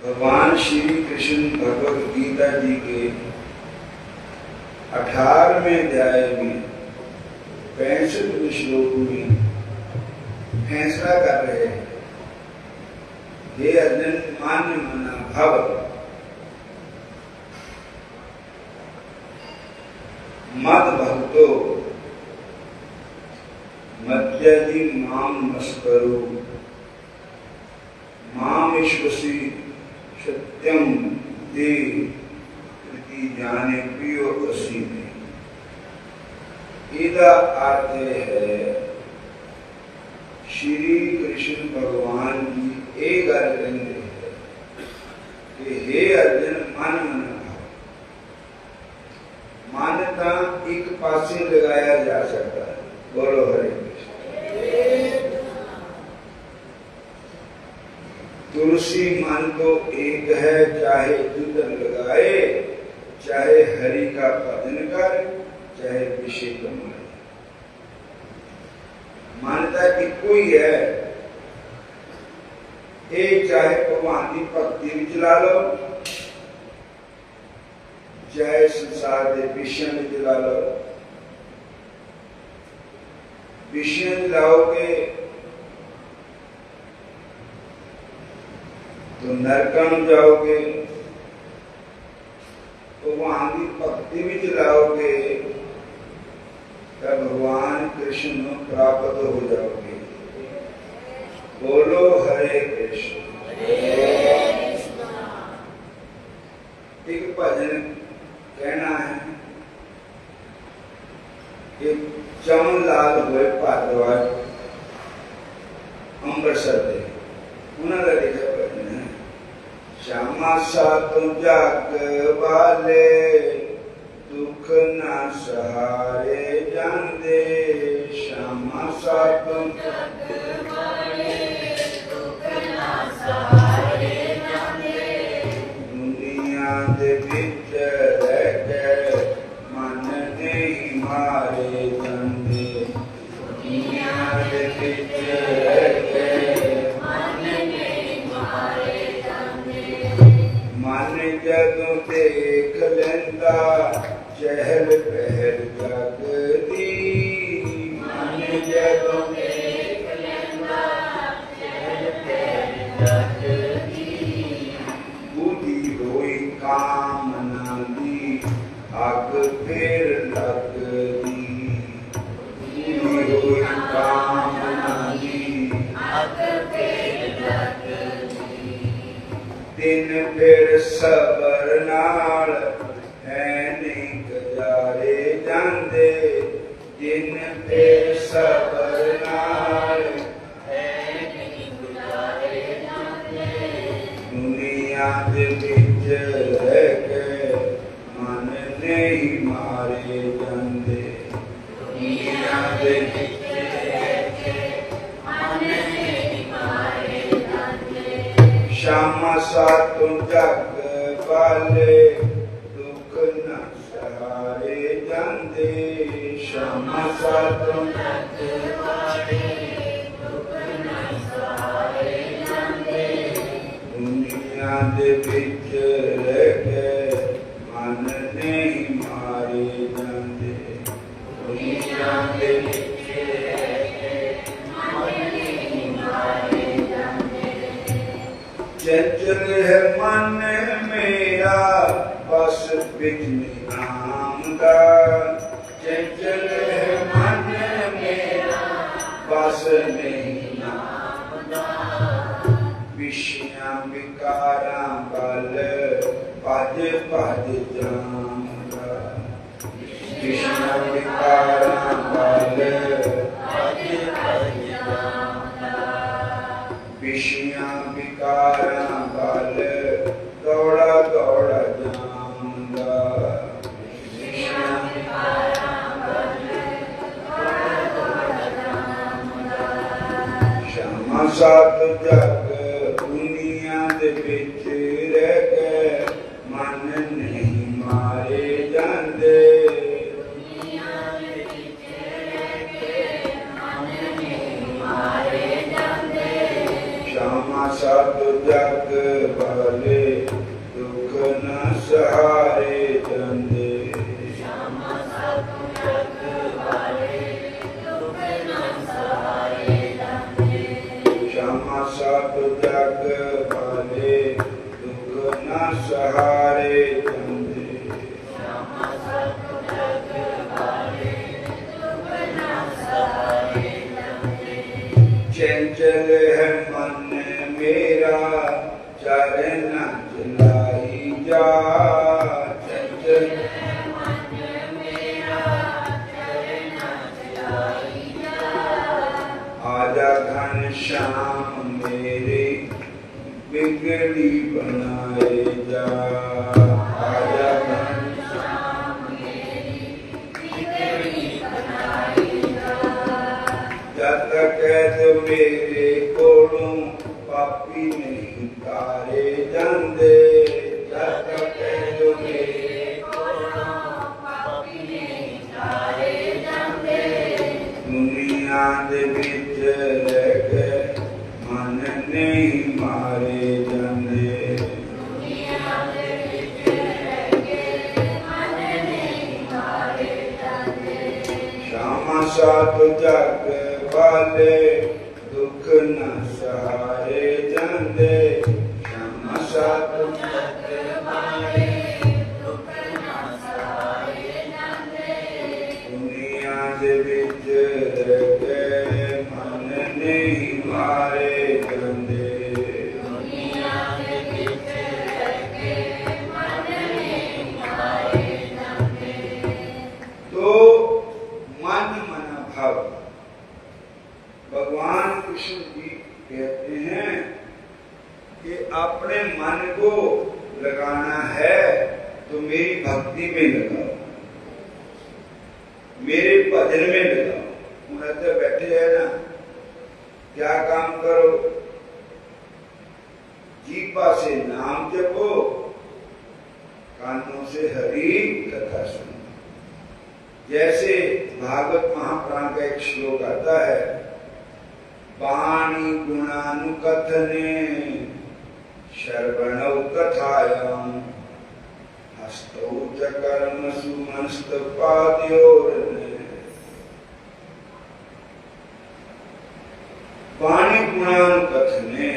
भगवान श्री कृष्ण भगवद गीता जी के 18वें अध्याय में 65वें श्लोक में फैसला कर रहे हैं। हे अर्जुन, मान्य मना भव मद भक्तो मद्यदि माम नमस्करो माम विश्वसी सत्यम दे प्रति जाने प्रियो असी में। इसका अर्थ है श्री कृष्ण भगवान जी एक गल कहते हैं कि हे अर्जुन, मन मना मान्यता एक पासे लगाया जा सकता है। बोलो हरे कृष्ण। तुलसी मन तो एक है, चाहे जुदन लगाए, चाहे हरि का भजन कर, चाहे विषय कमाए। मान्यता इको ही है। एक चाहे भगवान की भक्ति में चला लो, चाहे संसार के विषय में चला लो। विषय में लाओगे तो नरकम जाओगे, तो वहां की भक्ति में चलाओगे तब भगवान कृष्ण प्राप्त हो जाओगे। बोलो हरे कृष्ण। एक भजन कहना है। एक चमन लाल हुए भारद्वाज अमृतसर के, उन्होंने लिखा भजन है। श्यामा साधु जग वाले दुख न सहारे जांदे। श्यामा साधु जग वाले दुख न सहारे जांदे। दुनिया दे विच रह के मन नहीं मारे जांदे। दुनिया दे विच रह के मन नहीं मारे जांदे। मन जदों देख लेंदा चहल पहल जग दी। मन जदों देख लेंदा चहल पहल जग दी। बुद्धि होई कामना दी, अग फेर लग दी। बुद्धि होई कामना दी, अग फेर लग दी। दिन फिर सबर नाल है नहीं गुजारे जांदे। दिन फिर सबर नाल है नहीं गुजारे जांदे। दुनिया दे विच रह के मन नहीं मारे जांदे। दुनिया दे विच रह के मन नहीं मारे जांदे। श्यामा साधु जग वाले दुख न सहारे जांदे। श्यामा साधु जग वाले दुख न सहारे जांदे। दुनिया दे विच रह के मन नहीं मारे जांदे। दुनिया दे विच रह के मन नहीं मारे जांदे। चंचल है मन मेरा बस बिच नहीं आंदा। चंचल है मन मेरा बस नहीं आंदा। विषयां विकारां बल भज भज जांदा। विषयां विकारां बल भज भज जांदा। विषयां विकारां बल दौड़ा दौड़ा जांदा। विषयां विकारां बल दौड़ा दौड़ा जांदा। श्यामा साधु जग दुनिया दे विच रह के मन नहीं मारे जांदे। दुनिया दे विच रह के मन नहीं मारे जांदे। श्यामा साधु जग पाले दुख न सहारे जांदे। श्यामा साधु जग पाले दुख न सहारे जांदे। श्यामा साधु जग पाले दुख न सहारे जांदे। श्यामा साधु जग पाले दुख न सहारे जांदे। चंचल है मन मेरा चरण चलाई जा। चंचल है मन मेरा चरण चलाई जा। आजा घन श्याम मेरे बिगड़ी बनाए जा। आजा घन श्याम मेरी बिगड़ी बनाई जा। जब तक तो मेरे कोलों पापी नहीं तारे जांदे। जब तक तो मेरे कोलों पापी नहीं तारे जांदे। दुनिया दे विच रह के मन नहीं मारे जांदे। दुनिया दे विच रह के मन नहीं मारे जांदे। श्यामा साधु जग पाले दुख न सहारे जांदे। श्यामा साधु जग पाले दुख न सहारे जांदे। दुनिया दे विच रह के मन नहीं मारे जांदे। दुनिया दे विच रह के मन नहीं मारे जांदे। तो मन मन भाव भगवान कृष्ण जी कहते हैं कि अपने मन को लगाना है तो मेरी भक्ति में लगाओ, मेरे भजन में लगाओ। उन्हें तो बैठे हैं ना, क्या काम करो? जीवा से नाम जपो, कानों से हरि कथा सुनो। जैसे भागवत महापुराण का एक श्लोक आता है, वाणी गुणानुकथने श्रवणौ कथायां हस्तौ च कर्मसु मनस्तपाद्योर्ने। वाणी गुणानुकथने,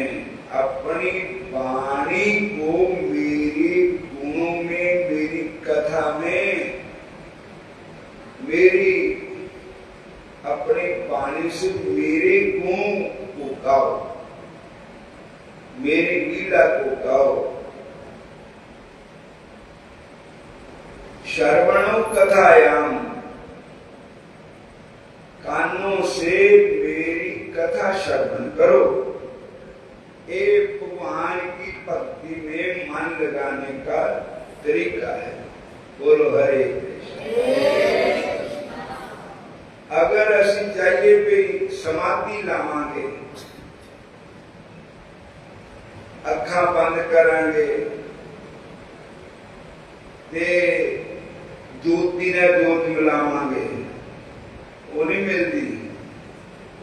अपनी वाणी को मेरे गुणों में, मेरी कथा में, मेरी अपनी वाणी से मेरे गुण को गाओ, मेरी लीला को गाओ। श्रवणों कथायाम, कानों से मेरी कथा श्रवण करो। ये भगवान की भक्ति में मन लगाने का तरीका है। बोलो हरे कृष्ण। अगर असी चाहिए भी समाधि लावांगे, अखा बंद करांगे ते ज्योति ने ज्योत मिलावांगे, वो नहीं मिलती।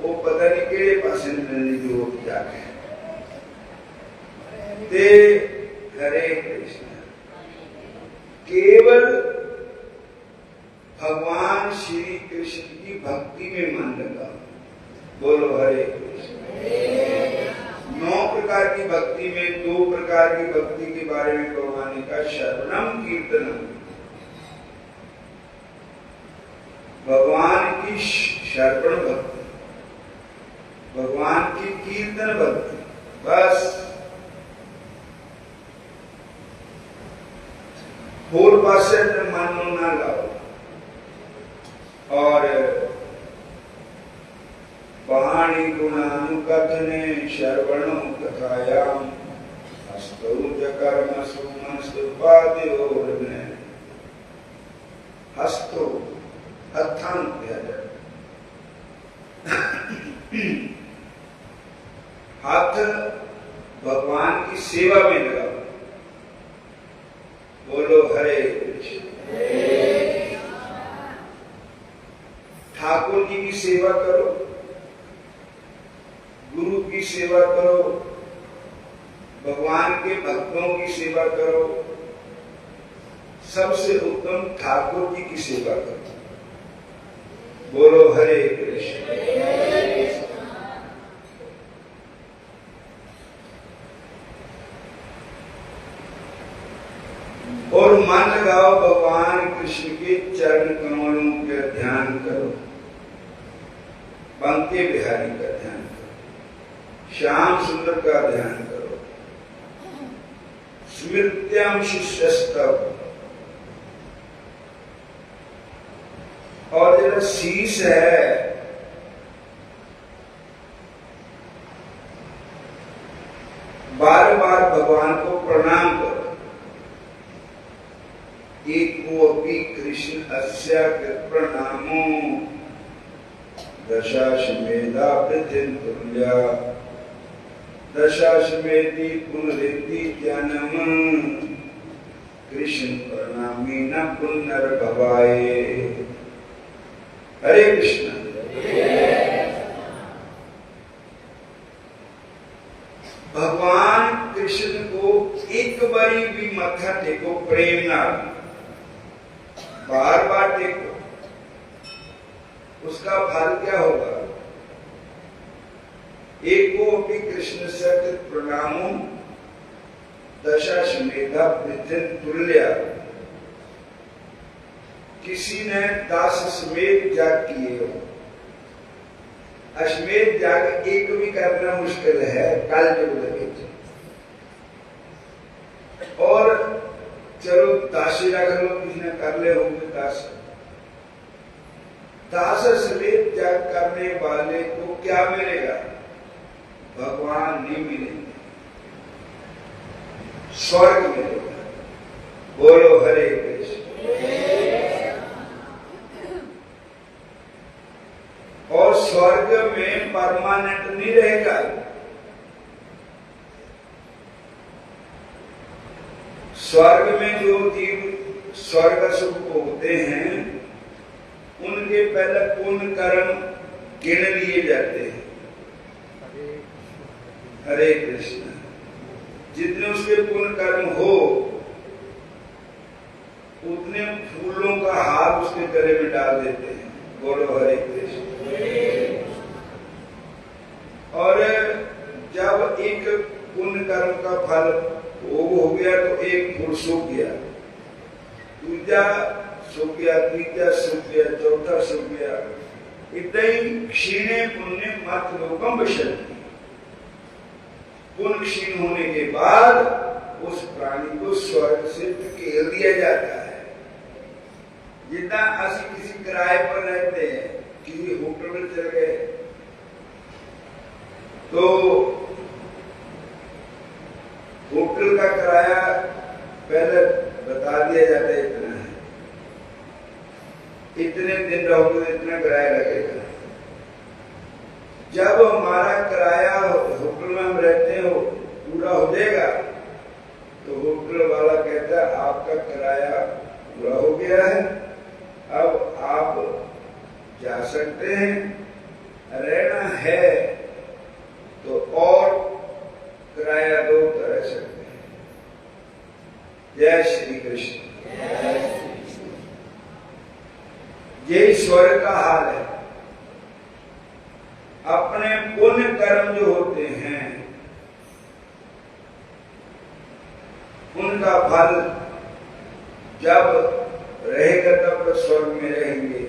वो पता नहीं केड़े पासे मिलनी ज्योत जाके। ते हरे कृष्ण, केवल भगवान श्री कृष्ण की भक्ति में मन लगा। बोलो हरे कृष्ण। 9 प्रकार की भक्ति में 2 प्रकार की भक्ति के बारे में भगवान का श्रवणम कीर्तनम। भगवान की श्रवण भक्ति, भगवान की कीर्तन भक्ति, बस। होर पासे मन ना लाओ। और वाणी गुणानुकथने श्रवणों कथायाम हस्तौ च कर्मसु मनस्तपाद्योर्ने। हस्तो हथान हाथ भगवान की सेवा में लगाओ। बोलो हरे कृष्ण। ठाकुर जी की सेवा करो, गुरु की सेवा करो, भगवान के भक्तों की सेवा करो, सबसे उत्तम ठाकुर जी की सेवा करो। बोलो हरे कृष्ण। और मन लगाओ भगवान कृष्ण के चरण कमलों का ध्यान करो, बंके बिहारी का ध्यान करो, श्याम सुंदर का ध्यान करो, स्मृत्यम शिष्यस्तव। और जरा शीश है, बार बार भगवान को प्रणाम करो। एको अपि कृष्ण अस्या प्रणामो दशाश्वेधा पृथिन तुल्या दशाश्वेति पुनरेति ज्ञानम कृष्ण प्रणामी न पुनर्भवाये। हरे कृष्ण। भगवान कृष्ण को एक बारी भी मत्था टेको प्रेम ना, बार बार टेको, उसका फल क्या होगा? एको अपि कृष्ण सकृत प्रणामो दशाश्वेधा पृथिन तुल्या। किसी ने 10 अश्वमेध याग किए हो, अश्वमेध याग एक भी करना मुश्किल है कल युग लगे, और चलो 10 रख लो, किसी ने कर ले होंगे 10 अश्वमेध याग करने वाले को क्या मिलेगा? भगवान नहीं मिलेंगे, स्वर्ग मिलेगा। बोलो हरे कृष्ण। और स्वर्ग में परमानेंट नहीं रहेगा। स्वर्ग में जो जीव स्वर्ग सुख भोगते हैं, उनके पहले पुण्य कर्म गिन लिए जाते हैं। हरे कृष्ण। जितने उसके पुण्य कर्म हो, उतने फूलों का हार उसके गले में डाल देते हैं। बोलो हरे कृष्ण। और जब एक पुण्य कर्म का फल भोग हो गया तो एक फूल सूख गया, दूसरा सूख गया, तीसरा सूख गया, चौथा सूख गया। इतना ही क्षीणे पुण्य मत लोकम विशंति। पुण्य क्षीण होने के बाद उस प्राणी को स्वर्ग से धकेल दिया जाता है। जितना असि किसी किराए पर रहते हैं, किसी होटल में चले गए तो होटल का किराया पहले बता दिया जाता है, इतना है, इतने दिन रहोगे इतना किराया लगेगा। जब हमारा किराया होटल में हम रहते हो पूरा हो जाएगा तो होटल वाला कहता है आपका किराया पूरा हो गया है, अब आप जा सकते हैं, रहना है तो और किराया दो तो रह सकते हैं। जय श्री कृष्ण। यही स्वर्ग का हाल है। अपने पुण्य कर्म जो होते हैं उनका फल जब रहेगा तब तो स्वर्ग में रहेंगे।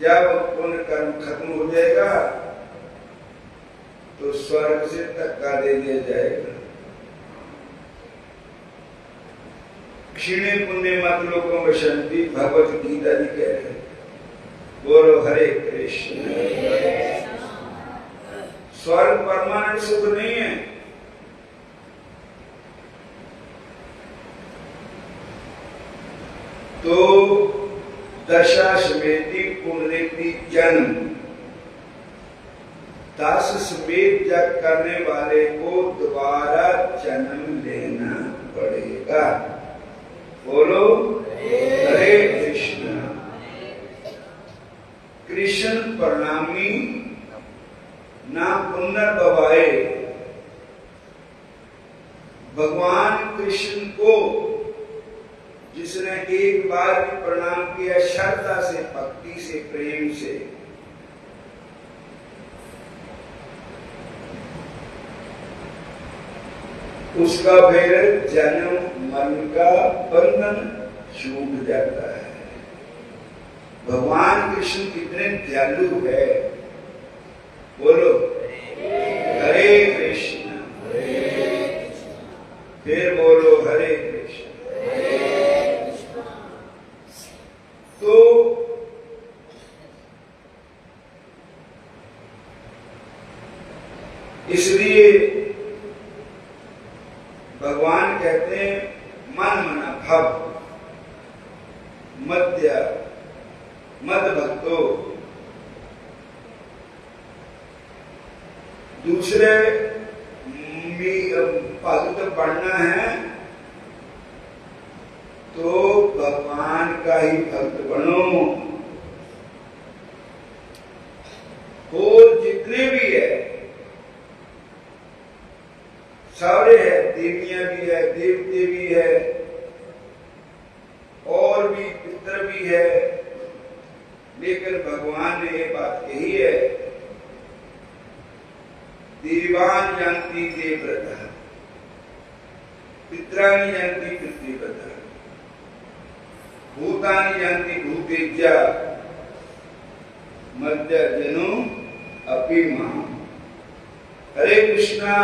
जब पुण्य कर्म खत्म हो जाएगा तो स्वर्ग से धक्का दे दिया जाएगा। क्षीणे पुण्य मत लोकों में शांति, भगवत गीता जी कह रहे हैं। बोलो हरे कृष्ण। स्वर्ग परमानेंट सुख नहीं है। तो दशाश्वेति पुनरेति जन्म, 10 श्वेत जग करने वाले को दोबारा जन्म लेना पड़ेगा। बोलो हरे कृष्ण। कृष्ण प्रणामी ना पुनर्भवाये। भगवान कृष्ण को जिसने एक बार भी प्रणाम किया श्रद्धा से, भक्ति से, प्रेम से, उसका फिर जन्म मरण का बंधन छूट जाता है। भगवान कृष्ण कितने दयालु है, बोलो हरे कृष्ण, फिर बोलो हरे कृष्ण। तो इसलिए भगवान कहते हैं मन मना भव मध्य मद भक्तो। दूसरे भक्त बनना है तो भगवान का ही भक्त बनो। और जितने भी है सारे है, देवियां भी है, देवते भी है, और भी पितर भी है, लेकिन भगवान ने ये बात कही है, देवान जानती देवव्रता, पितरानी जानती पितृव्रता, भूतानी जानती भूतेज्या, मध्य जनो अपि मां। हरे कृष्णा।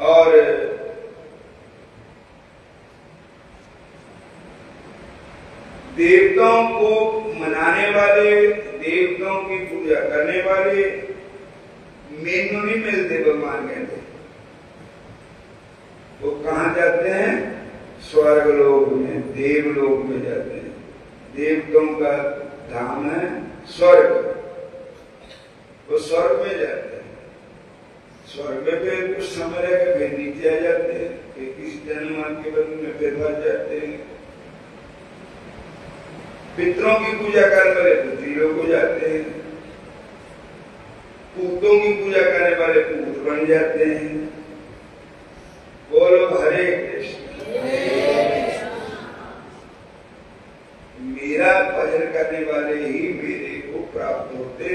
और देवताओं को मनाने वाले, देवताओं की पूजा करने वाले मेनू नहीं मिलते। भगवान कहते वो कहां जाते हैं? स्वर्ग लोक में, देवलोक में जाते हैं। देवताओं का धाम है स्वर्ग, वो स्वर्ग में जाते हैं। स्वर्ग में फिर कुछ समय रहकर फिर नीचे आ जाते हैं, फिर किसी जन्म के बंधन में फिर भर जाते हैं। पितरों की पूजा करने वाले पितृलोक को जाते हैं, पूतों की पूजा करने वाले पूत बन जाते हैं। बोलो हरे कृष्ण। मेरा भजन करने वाले ही मेरे को प्राप्त होते।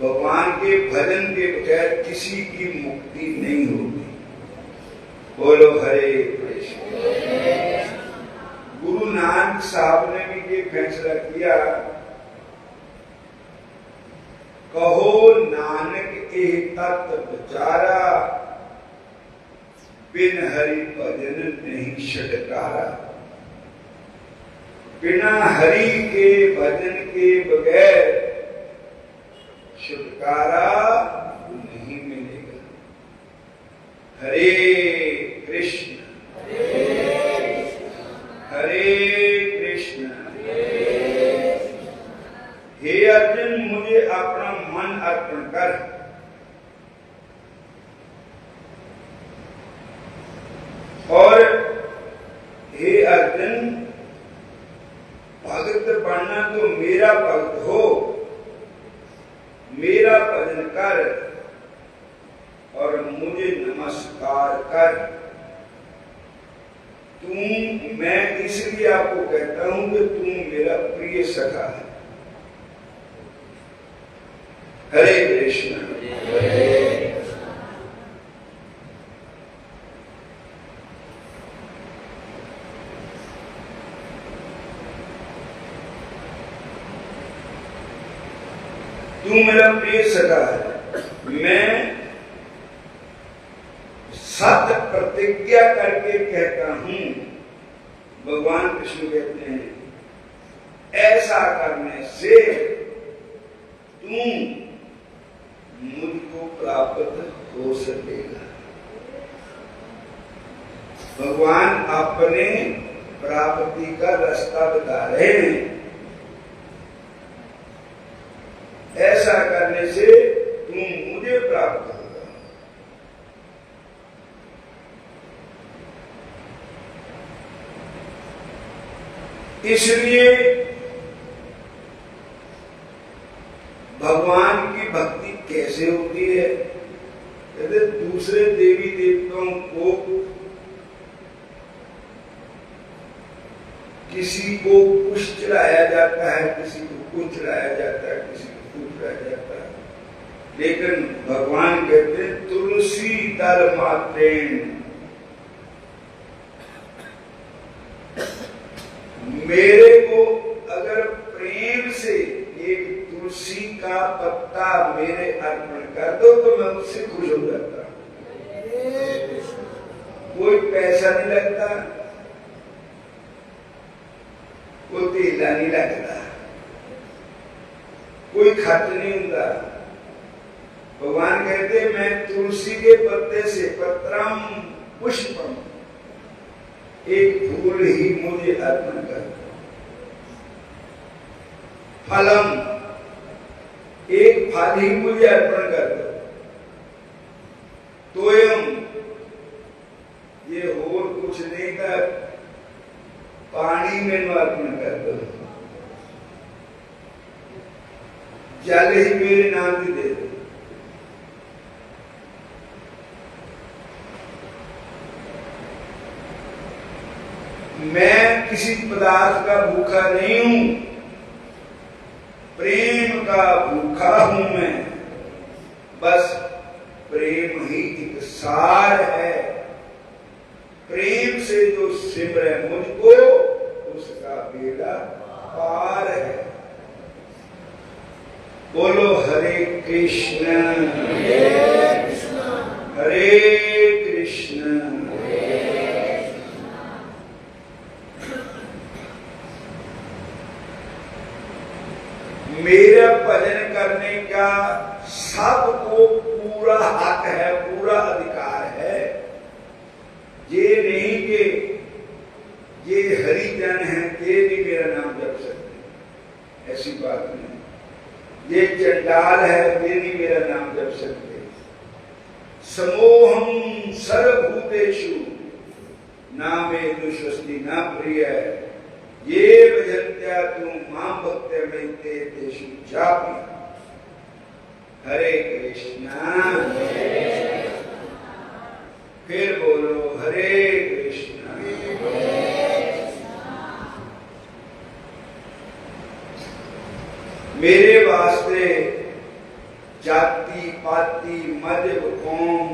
भगवान के भजन के बगैर किसी की मुक्ति नहीं होती। बोलो हरे कृष्ण। गुरु नानक साहब ने भी ये फैसला किया, कहो नानक एक तत्व विचारा, बिन हरि भजन नहीं छटकारा। बिना हरि के भजन के बगैर छुटकारा नहीं मिलेगा। हरे कृष्ण हरे कृष्ण। हे अर्जुन, मुझे अपना मन अर्पण कर। और हे अर्जुन, भक्त बनना तो मेरा भक्त हो, मेरा भजन कर और मुझे नमस्कार कर। मैं इसलिए आपको कहता हूं कि तुम मेरा प्रिय सखा है। हरे कृष्ण। तू मेरा प्रिय सखा है। मैं सत्य प्रतिज्ञा करके कहता हूं, भगवान कृष्ण कहते हैं, ऐसा करने से तुम मुझको प्राप्त हो सकेगा। भगवान अपने प्राप्ति का रास्ता बता रहे हैं। ऐसा करने से तुम मुझे प्राप्त होगा। इसलिए भगवान की भक्ति कैसे होती है? कहते दूसरे किसी को कुछ चढ़ाया जाता है, किसी को कुछ चढ़ाया जाता है, किसी को कुछ चढ़ाया जाता है, लेकिन भगवान कहते हैं तुलसी दल मात्रेण, मेरे को अगर प्रेम से एक तुलसी का पत्ता मेरे अर्पण कर दो तो मैं उससे खुश हो जाता। कोई पैसा नहीं लगता, कोई तेला नहीं लगता, कोई खर्च नहीं होता। भगवान कहते हैं मैं तुलसी के पत्ते से पत्रम पुष्पम, एक फूल ही मुझे अर्पण कर दो, फलम, एक फल ही मुझे अर्पण कर दो, तोयम, ये और कुछ नहीं था, पानी में अर्पण कर दो, जल ही मेरे नाम की दे दो। मैं किसी पदार्थ का भूखा नहीं हूं, प्रेम का भूखा हूं मैं, बस प्रेम ही एक सार है। प्रेम से जो सिमरे मुझको उसका बेड़ा पार है। बोलो हरे कृष्ण हरे कृष्ण। मेरा भजन करने का सबको पूरा हक है, पूरा अधिकार है। ये नहीं कि ये हरिजन है, ये भी मेरा नाम जप सकते, ऐसी बात नहीं। ये चंडाल है, ये भी मेरा नाम जप सकते। समोहम सर्वभूतेषु नामे दुष्वस्ति न प्रिय, ये भजन्त्या तुम मां भक्त्या में तेषु चापि। हरे कृष्णा। फिर बोलो हरे कृष्णा। मेरे वास्ते जाति पाति मजहब कौम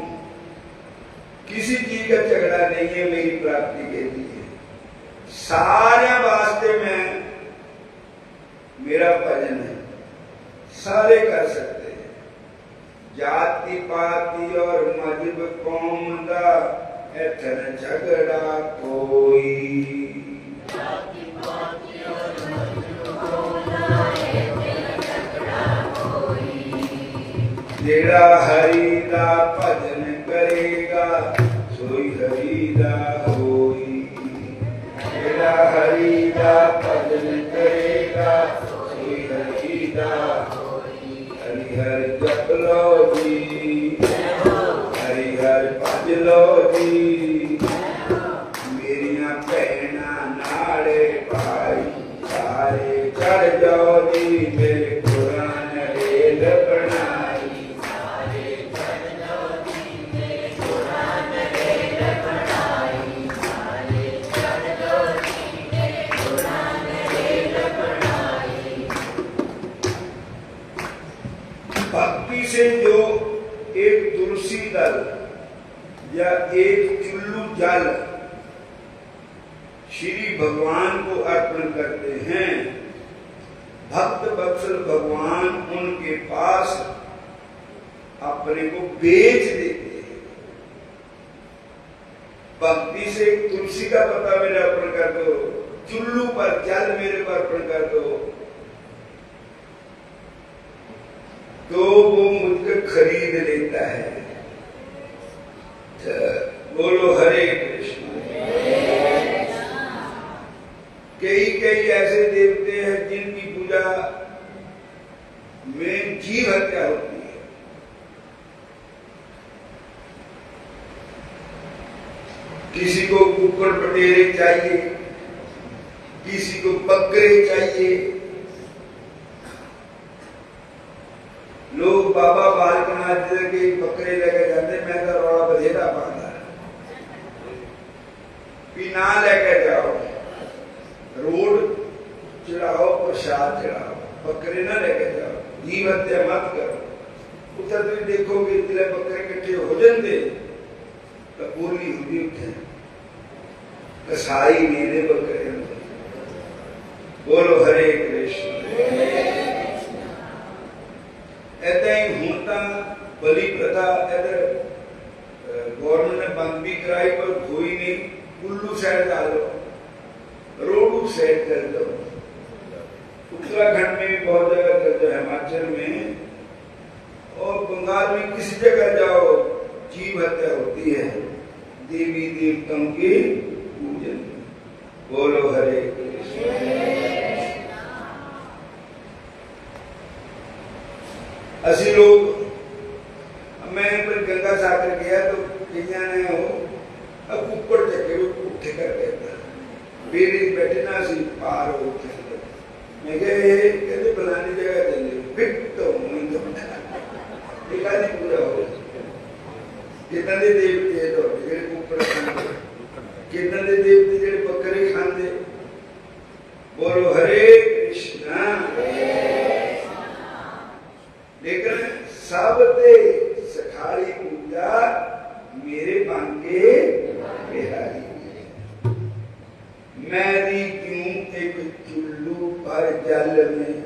किसी चीज का झगड़ा नहीं है मेरी प्राप्ति के लिए। सारे वास्ते में मेरा भजन है, सारे कर सकते हैं। जाति पाति और मजहब कौम का एथन झगड़ा कोई, जाति पाति और मजहब कौम का एथन झगड़ा कोई। जेड़ा हरि दा भजन करेगा सोई हरि दा होई। जेड़ा हरि दा भजन करेगा सोई हरि दा होई। हरि हर जप लो जी, हरि हर भज लो जी। मेरिया भैना नाड़े भाई सारे चढ़ जाओ जी, मेरे कुरान रेल बनाई। भक्ति से जो एक तुलसी दल या एक चुल्लू जल श्री भगवान को अर्पण करते हैं, भक्त वत्सल भगवान उनके पास अपने को बेच देते हैं। भक्ति से एक तुलसी का पत्ता मेरे अर्पण कर दो, चुल्लू पर जल मेरे पर अर्पण कर दो, तो वो मुझको खरीद लेता है। बोलो हरे कृष्ण। कई कई ऐसे देवते हैं जिनकी पूजा में जीव हत्या होती है। किसी को कुक्कड़ पटेरे चाहिए, किसी को बकरे चाहिए। लोग बाबा बालकनाथ के बकरे लेके जाते, मैं तो रोड़ा बधेरा बांधा, ना लेके जाओ, चढ़ाओ, प्रसाद चढ़ाओ, बकरे न लेके जाओ, जीव हत्या मत करो। उधर तुम देखोगे जिले बकरे इकट्ठे हो जाते तो बोली होगी उठे कसाई मेरे बकरे। बोलो हरे कृष्ण। ऐसा ही हूं तो बलि प्रथा इधर गवर्नमेंट ने बंद भी कराई पर कोई नहीं। कुल्लू साइड डालो, रोडू साइड कर दो। उत्तराखंड में भी बहुत जगह कर दो, हिमाचल में और बंगाल में किसी जगह जाओ जीव हत्या होती है देवी देवताओं के पूजन। बोलो हरे कृष्ण। असि लोग मैं पर गंगा सागर गया तो कईया ने हो अब ऊपर चके उठे कर देता बेरी बैठे ना सी पार हो उठे। मैं कहते फलानी जगह चले फिट तो निकाली पूरा हो। कितना दे देवते तो जेड़े ऊपर खाते, कितना दे देवते जेड़े बकरे खाते। बोलो हरे कृष्णा। लेकिन सब ते सखारी पूजा मेरे बांके बिहारी। मैरी क्यों एक चुल्लू पर जल में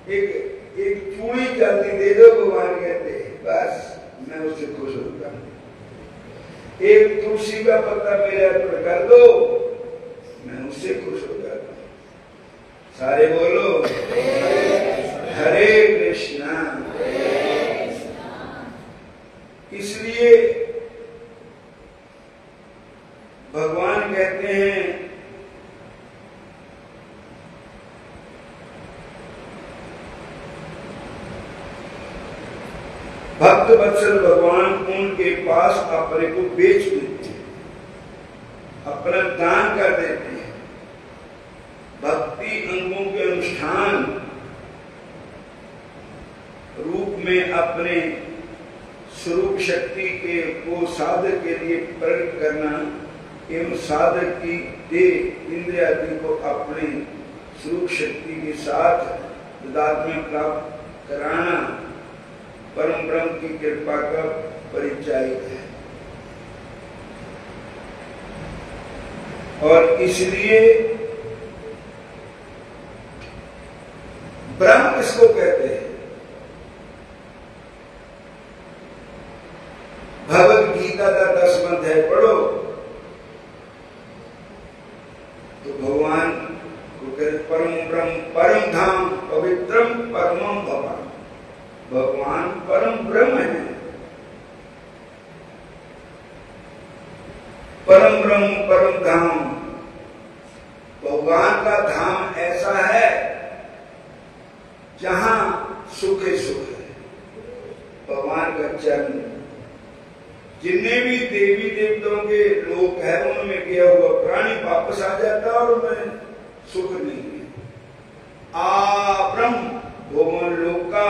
एक चूड़ी जल्दी दे दो भगवान कहते बस मैं उससे खुश होगा। एक तुलसी का पत्ता मेरे अर्पण कर दो मैं उससे खुश हो जाता। सारे बोलो हरे कृष्णा। इसलिए भगवान कहते हैं भक्त वत्सल भगवान उनके पास अपने को बेच देते हैं, अपना दान कर देते हैं। भक्ति अंगों के अनुष्ठान रूप में अपने स्वरूप शक्ति के को साधक के लिए प्रकट करना एवं साधक की देह इंद्रियादि को अपने स्वरूप शक्ति के साथ तादात्म्य प्राप्त कराना परम ब्रह्म की कृपा का परिचायक है। और इसलिए ब्रह्म किसको कहते हैं? भगवद गीता का 10 अध्याय पढ़ो तो भगवान को कहते परम ब्रह्म परम धाम पवित्रम परमम भगवान। भगवान परम ब्रह्म है। परम ब्रह्म परम धाम। भगवान का धाम ऐसा है जहां सुख ही सुख है। भगवान का चरण जितने भी देवी देवताओं के लोग हैं उनमें किया हुआ प्राणी वापस आ जाता और उनमें सुख नहीं है। आ ब्रह्म भगवान लोक का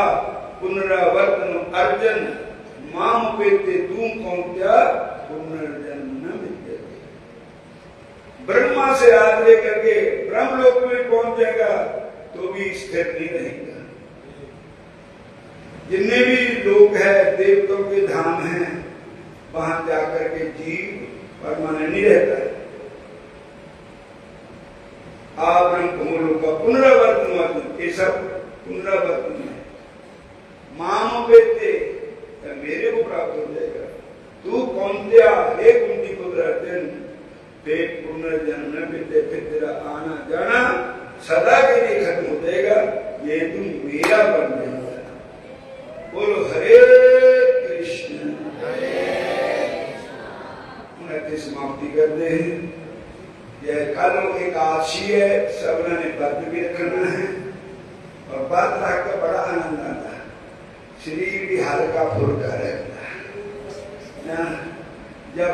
पुनरावर्तन अर्जन माम पेते तुम कौंत्या पुनर्जन्म न विद्यते। ब्रह्मा से हाथ लेकर के ब्रह्म लोक में पहुंच जाएगा तो भी स्थिर नहीं रहेगा। जितने भी लोग हैं देवताओं के धाम हैं वहां जाकर के जीव परमानेंट नहीं रहता है। आप ब्रह्म का पुनरावर्तन ये सब पुनरावर्तन है। माम पेते मेरे को प्राप्त हो जाएगा। तू कौंत्या हे कुंती पुत्र अर्जुन फिर पुनर्जन्म में फिर तेरा आना जाना सदा के लिए खत्म हो जाएगा। ये तुम मेरा बन जाएगा। बोलो हरे कृष्ण। उन्हें समाप्ति करते हैं। यह कल एकादशी है, सबने व्रत भी रखना है और व्रत रख कर बड़ा आनंद आता है। शरीर भी हल्का फुल्का रहता है। जब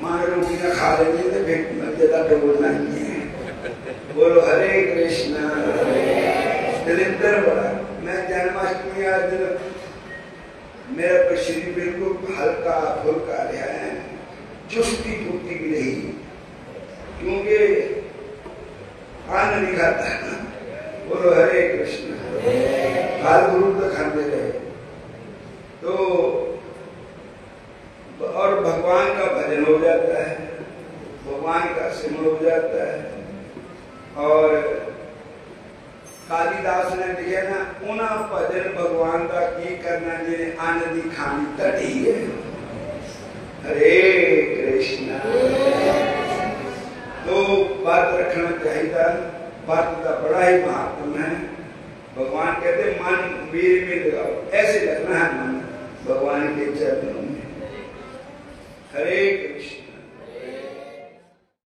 मां रोटी न खा लेंगे तो फिर ज्यादा डोलना नहीं है। बोलो हरे कृष्णा। निरंतर बड़ा मैं जन्माष्टमी आज मेरा शरीर बिल्कुल हल्का फुल्का रहा है, चुस्ती फुर्ती भी रही क्योंकि अन्न नहीं खाता। तो और भगवान का भजन हो जाता है, भगवान का सिमरन हो जाता है। और कालिदास ने लिखा ना, उना भजन भगवान का की करना जिन्हें अन्न दी खानी तटी है। हरे कृष्णा। तो बात रखना चाहिए, बात का बड़ा ही महत्व है। भगवान कहते मन वीर में लगाओ, ऐसे लगना है मन भगवान के चरणों में। हरे कृष्ण।